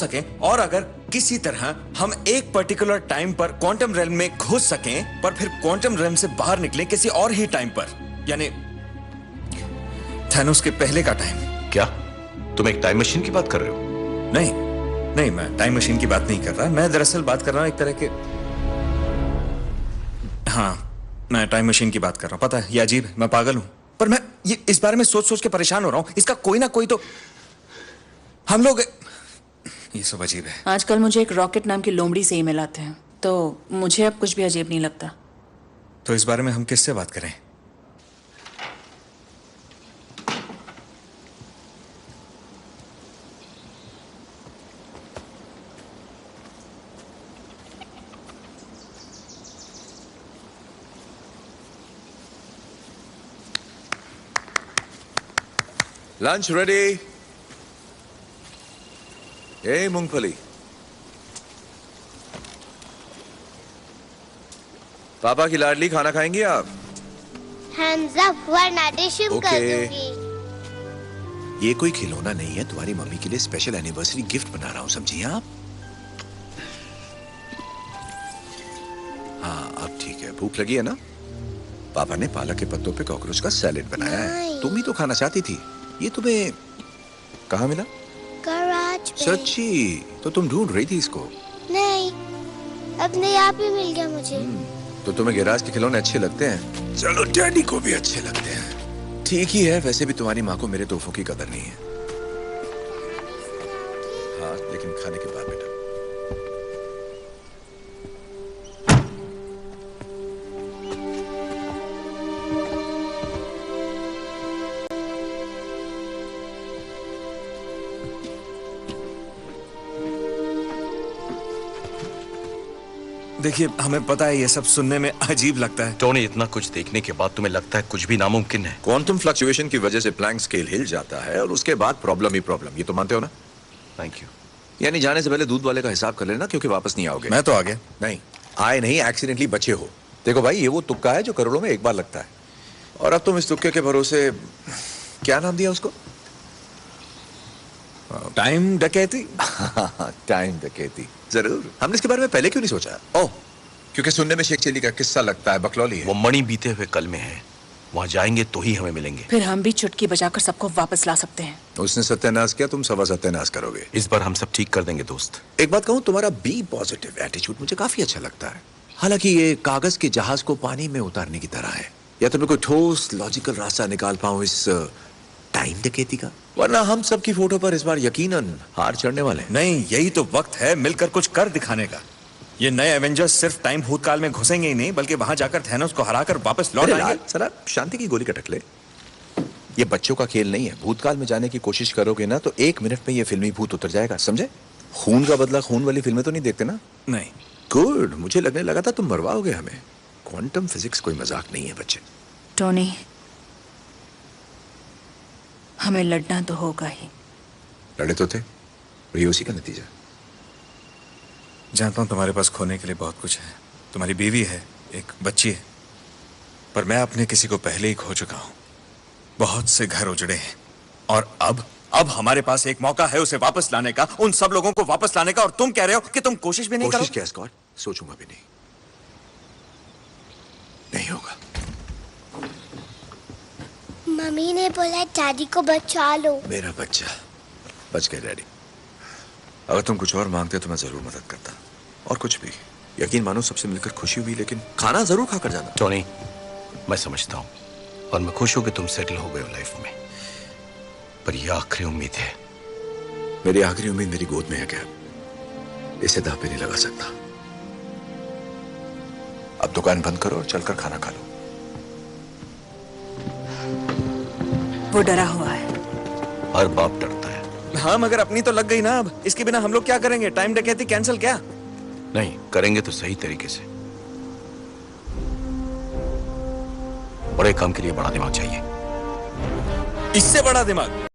सकें और अगर किसी तरह हम एक पर्टिकुलर टाइम पर क्वांटम रेल्म में घुस सकें पर फिर क्वांटम रेल्म से बाहर निकले किसी और ही टाइम पर, यानी थैनोस के पहले का टाइम। क्या तुम एक टाइम मशीन की बात कर रहे हो? नहीं नहीं, मैं टाइम मशीन की बात नहीं कर रहा। मैं दरअसल बात कर रहा हूं एक तरह के, हाँ मैं टाइम मशीन की बात कर रहा हूं। पता है ये अजीब है, मैं पागल हूं, पर मैं ये इस बारे में सोच सोच के परेशान हो रहा हूं। इसका कोई ना कोई तो हम लोग, ये सब अजीब है। आजकल मुझे एक रॉकेट नाम की लोमड़ी से ईमेल आते हैं, तो मुझे अब कुछ भी अजीब नहीं लगता। तो इस बारे में हम किससे बात करें? Lunch ready. ए मूंगफली, पापा की लाडली, खाना खाएंगी आप? हैंड्स अप वरना डिशम कर दूंगी। ये कोई खिलौना नहीं है, तुम्हारी मम्मी के लिए स्पेशल एनिवर्सरी गिफ्ट बना रहा हूं, समझिए आप? हाँ अब ठीक है, भूख लगी है ना? पापा ने पालक के पत्तों पे कॉकरोच का सैलेड बनाया है। तुम ही तो खाना चाहती थी। ये तुम्हें कहाँ मिला? गैराज में। सच्ची? तो तुम ढूंढ रही थी इसको? नहीं, अपने आप ही मिल गया मुझे। तो तुम्हें गैराज के खिलौने अच्छे लगते हैं? चलो डैडी को भी अच्छे लगते हैं। ठीक ही है, वैसे भी तुम्हारी माँ को मेरे तोहफों की कदर नहीं है। हाँ लेकिन खाने के बाद बेटा। देखिए हमें पता है ये सब सुनने में अजीब लगता है। टोनी, इतना कुछ देखने के बाद तुम्हें लगता है कुछ भी नामुमकिन है? क्वांटम फ्लक्चुएशन की वजह से प्लैंक स्केल हिल जाता है और उसके बाद प्रॉब्लम ही प्रॉब्लम, ये तो मानते हो ना? Thank you. यानी जाने से पहले दूध वाले का हिसाब कर लेना, क्योंकि वापस नहीं आओगे। मैं तो आ गया। नहीं आए नहीं, एक्सीडेंटली बचे हो। देखो भाई, ये वो तुक्का है जो करोड़ों में एक बार लगता है, और अब तुम इस तुक्के के भरोसे, क्या नाम दिया उसको? टाइम डकैती। टाइम डकैती, जरूर। हमने इसके बारे में पहले क्यों नहीं सोचा? ओह, क्योंकि सुनने में शेख चिल्ली का किस्सा लगता है, बकलौली है। वो मणि बीते हुए कल में है, वहां जाएंगे तो ही हमें मिलेंगे। फिर हम भी चुटकी बजाकर सबको वापस ला सकते हैं। उसने सत्यानाश किया, तुम सवा सत्यानाश करोगे। इस बार हम सब ठीक कर देंगे दोस्त। एक बात कहूं, तुम्हारा बी पॉजिटिव एटीट्यूड मुझे काफी अच्छा लगता है। हालांकि ये कागज के जहाज को पानी में उतारने की तरह है। या तो मैं कोई ठोस लॉजिकल रास्ता निकाल पाऊं इस टाइम डकैती का, वरना हम सब की फोटो पर इस बार यकीनन हार चढ़ने वाले हैं। नहीं, यही तो वक्त है मिलकर कुछ कर दिखाने का। ये नए एवेंजर्स सिर्फ टाइम भूतकाल में घुसेंगे ही नहीं, बल्कि वहां जाकर थैनोस को हराकर वापस लौट आएंगे। सरा शांति की गोली का टकले, ये बच्चों का खेल नहीं है। भूतकाल में जाने की कोशिश करोगे ना तो 1 मिनट में ये फिल्मी भूत उतर जाएगा, समझे? खून का बदला खून वाली फिल्में तो नहीं देखते ना? नहीं। गुड, मुझे लगने लगा था तुम मरवाओगे हमें। क्वांटम फिजिक्स कोई मजाक नहीं है बच्चे। टोनी, हमें लड़ना तो होगा ही। लड़े तो थे, और ये उसी का नतीजा। जानता हूं तुम्हारे पास खोने के लिए बहुत कुछ है। तुम्हारी बीवी है, एक बच्ची है, पर मैं अपने किसी को पहले ही खो चुका हूं। बहुत से घर उजड़े हैं, और अब हमारे पास एक मौका है उसे वापस लाने का, उन सब लोगों को वापस लाने का। और तुम कह रहे हो कि तुम कोशिश भी नहीं करोगे? कोशिश क्या स्कॉट? सोचूंगा भी नहीं। नहीं होगा। मम्मी ने बोला दादी को बचा लो। मेरा बच्चा बच गया डैडी। अगर तुम कुछ और मांगते तो मैं जरूर मदद करता, और कुछ भी। यकीन मानो सबसे मिलकर खुशी हुई, लेकिन खाना जरूर खाकर जाना। टोनी, मैं समझता हूँ और मैं खुश हूं कि तुम सेटल हो गए हो लाइफ में, पर यह आखिरी उम्मीद है। मेरी आखिरी उम्मीद मेरी गोद में है क्या? इसे दांव पे नहीं लगा सकता। अब दुकान बंद करो और चलकर खाना खा लो। वो डरा हुआ है। हर बाप डरता है। हाँ, मगर अपनी तो लग गई ना। अब इसके बिना हम लोग क्या करेंगे? टाइम डकैती कैंसिल क्या? नहीं करेंगे तो सही तरीके से। बड़े काम के लिए बड़ा दिमाग चाहिए। इससे बड़ा दिमाग?